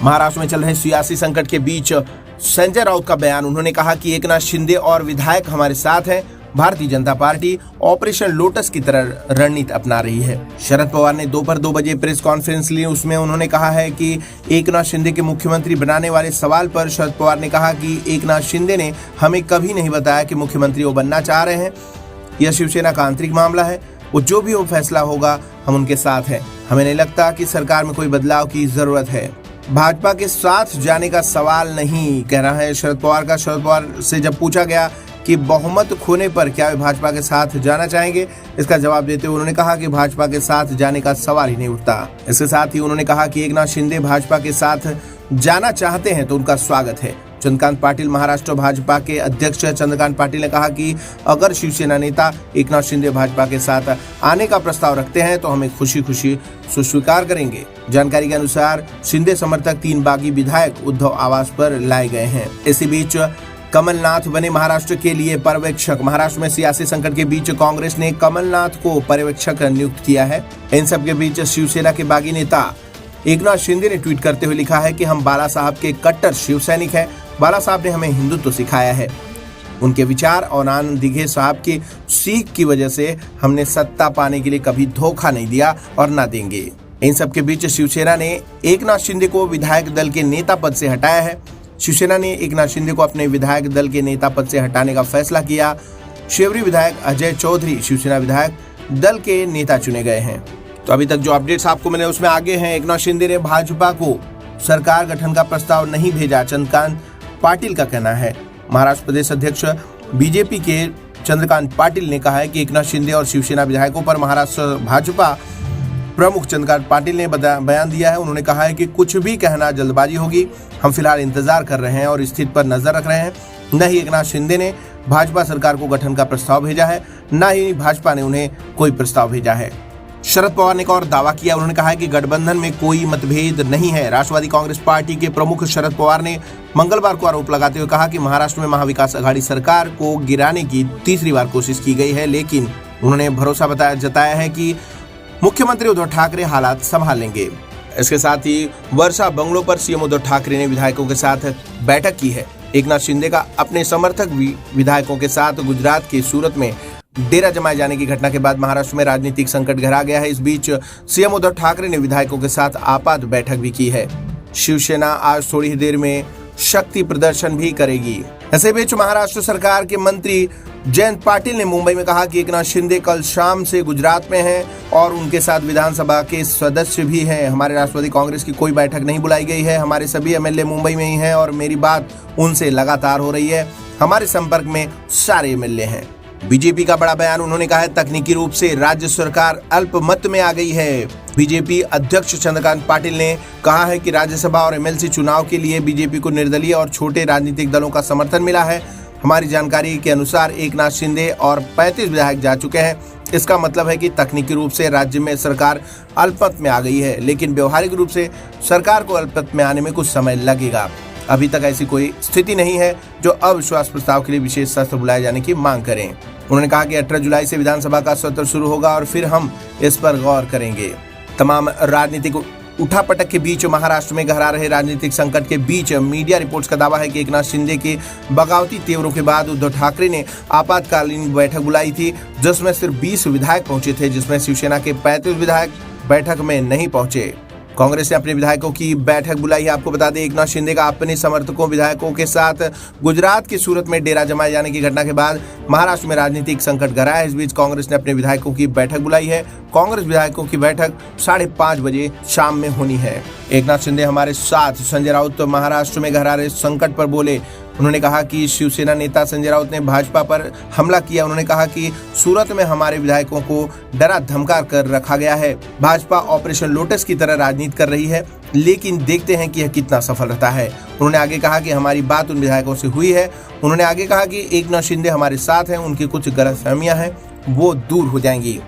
महाराष्ट्र में चल रहे सियासी संकट के बीच संजय राउत का बयान। उन्होंने कहा कि एकनाथ शिंदे और विधायक हमारे साथ हैं। Bharatiya Janata party operation lotus की तरह रणनीति अपना रही है। शरद पवार ने दोपहर 2 बजे प्रेस कॉन्फ्रेंस ली। उसमें उन्होंने कहा है कि एकनाथ शिंदे के मुख्यमंत्री बनाने वाले सवाल पर शरद पवार ने कहा कि एकनाथ शिंदे ने हमें कभी नहीं बताया कि मुख्यमंत्री वो बनना चाह रहे हैं। यह शिवसेना का आंतरिक मामला है। वो जो भी वो फैसला होगा हम उनके साथ हैं। हमें नहीं लगता कि सरकार में कोई बदलाव की जरूरत है। भाजपा के साथ जाने का सवाल नहीं, कह रहा है शरद पवार का। शरद पवार से जब पूछा गया कि बहुमत खोने पर क्या वे भाजपा के साथ जाना चाहेंगे, इसका जवाब देते हुए उन्होंने कहा कि भाजपा के साथ जाने का सवाल ही नहीं उठता। इसके साथ ही उन्होंने कहा कि एकनाथ शिंदे भाजपा के साथ जाना चाहते हैं तो उनका स्वागत है। चंद्रकांत पाटिल महाराष्ट्र भाजपा के अध्यक्ष चंद्रकांत पाटिल ने कहा कि अगर शिवसेना नेता एकनाथ शिंदे भाजपा के साथ आने का प्रस्ताव रखते हैं तो हमें खुशी खुशी स्वीकार करेंगे। जानकारी के अनुसार शिंदे समर्थक 3 बागी विधायक उद्धव आवास पर लाए गए हैं। इसी बीच कमलनाथ बने महाराष्ट्र के लिए पर्यवेक्षक। महाराष्ट्र में सियासी संकट के बीच कांग्रेस ने कमलनाथ को पर्यवेक्षक नियुक्त किया है। इन सब के बीच शिवसेना के बागी नेता एकनाथ शिंदे ने ट्वीट करते हुए लिखा है कि हम बाला साहब के कट्टर शिव सैनिक हैं। बाला साहब ने हमें हिंदुत्व सिखाया है। उनके विचार और आनंद दिघे साहब की सीख की वजह से हमने सत्ता पाने के लिए कभी धोखा नहीं दिया और ना देंगे। इन सब के बीच शिवसेना ने एकनाथ शिंदे को विधायक दल के नेता पद से हटाया है। शिवसेना ने एकनाथ शिंदे को अपने विधायक दल के नेता पद से हटाने का फैसला किया। शिवरी विधायक अजय चौधरी शिवसेना विधायक दल के नेता चुने गए हैं। तो अभी तक जो अपडेट्स आपको मिले उसमें आगे हैं। एकनाथ शिंदे ने भाजपा को सरकार गठन का प्रस्ताव नहीं भेजा, चंद्रकांत पाटिल का कहना है। महाराष्ट्र प्रदेश अध्यक्ष बीजेपी के चंद्रकांत पाटिल ने कहा है कि एकनाथ शिंदे और शिवसेना विधायकों पर महाराष्ट्र भाजपा प्रमुख चंद्रकांत पाटिल ने बयान दिया है। उन्होंने कहा है कि कुछ भी कहना जल्दबाजी होगी। हम फिलहाल इंतजार कर रहे हैं और स्थिति पर नजर रख रहे हैं। न ही एकनाथ शिंदे ने भाजपा सरकार को गठन का प्रस्ताव भेजा है, न ही भाजपा ने उन्हें कोई प्रस्ताव भेजा है। शरद पवार ने एक और दावा किया। उन्होंने कहा है कि गठबंधन में कोई मतभेद नहीं है। राष्ट्रवादी कांग्रेस पार्टी के प्रमुख शरद पवार ने मंगलवार को आरोप लगाते हुए कहा कि महाराष्ट्र में महाविकास आघाड़ी सरकार को गिराने की तीसरी बार कोशिश की गई है, लेकिन उन्होंने भरोसा जताया है कि मुख्यमंत्री उद्धव ठाकरे हालात संभाल लेंगे। इसके साथ ही वर्षा बंगलो पर सीएम उद्धव ठाकरे ने विधायकों के साथ बैठक की है। एकनाथ शिंदे का अपने समर्थक विधायकों के साथ गुजरात के सूरत में डेरा जमाए जाने की घटना के बाद महाराष्ट्र में राजनीतिक संकट गहरा गया है। इस बीच सीएम उद्धव ठाकरे ने विधायकों के साथ आपात बैठक भी की है। शिवसेना आज थोड़ी ही देर में शक्ति प्रदर्शन भी करेगी। ऐसे बीच महाराष्ट्र सरकार के मंत्री जयंत पाटिल ने मुंबई में कहा कि एकनाथ शिंदे कल शाम से गुजरात में हैं और उनके साथ विधानसभा के सदस्य भी हैं। हमारे राष्ट्रवादी कांग्रेस की कोई बैठक नहीं बुलाई गई है। हमारे सभी एमएलए मुंबई में ही हैं और मेरी बात उनसे लगातार हो रही है। हमारे संपर्क में सारे एमएलए हैं। बीजेपी का बड़ा बयान। उन्होंने कहा है तकनीकी रूप से राज्य सरकार अल्पमत में आ गई है। बीजेपी अध्यक्ष चंद्रकांत पाटिल ने कहा है कि राज्यसभा और एमएलसी चुनाव के लिए बीजेपी को निर्दलीय और छोटे राजनीतिक दलों का समर्थन मिला है। हमारी जानकारी के अनुसार एकनाथ शिंदे और 35 विधायक जा चुके हैं। इसका मतलब है कि तकनीकी रूप से राज्य में सरकार अल्पमत में आ गई है, लेकिन व्यवहारिक रूप से सरकार को अल्पमत में आने में कुछ समय लगेगा। अभी तक ऐसी कोई स्थिति नहीं है जो अविश्वास प्रस्ताव के लिए विशेष सत्र बुलाए जाने की मांग करें। उन्होंने कहा कि 18 जुलाई से विधानसभा का सत्र शुरू होगा और फिर हम इस पर गौर करेंगे। तमाम राजनीतिक उठापटक के बीच महाराष्ट्र में गहरा रहे राजनीतिक संकट के बीच मीडिया रिपोर्ट्स का दावा है कि एकनाथ शिंदे के बगावती तेवरों के बाद उद्धव ठाकरे ने आपातकालीन बैठक बुलाई थी, जिसमें सिर्फ 20 विधायक पहुंचे थे, जिसमें शिवसेना के 35 विधायक बैठक में नहीं पहुंचे। कांग्रेस ने अपने विधायकों की बैठक बुलाई है। आपको बता दें एकनाथ शिंदे का अपने समर्थकों विधायकों के साथ गुजरात की सूरत में डेरा जमाए जाने की घटना के बाद महाराष्ट्र में राजनीतिक संकट गहरा है। इस बीच कांग्रेस ने अपने विधायकों की बैठक बुलाई है। कांग्रेस विधायकों की बैठक 5:30 बजे शाम में होनी है। एकनाथ शिंदे हमारे साथ। संजय राउत महाराष्ट्र में गहरा रहे संकट पर बोले। उन्होंने कहा कि शिवसेना नेता संजय राउत ने भाजपा पर हमला किया। उन्होंने कहा कि सूरत में हमारे विधायकों को डरा धमका कर रखा गया है। भाजपा ऑपरेशन लोटस की तरह राजनीति कर रही है, लेकिन देखते हैं कि यह कितना सफल रहता है। उन्होंने आगे कहा कि हमारी बात उन विधायकों से हुई है। उन्होंने आगे कहा कि एकनाथ शिंदे हमारे साथ हैं, उनकी कुछ गलतफहमियां हैं वो दूर हो जाएंगी।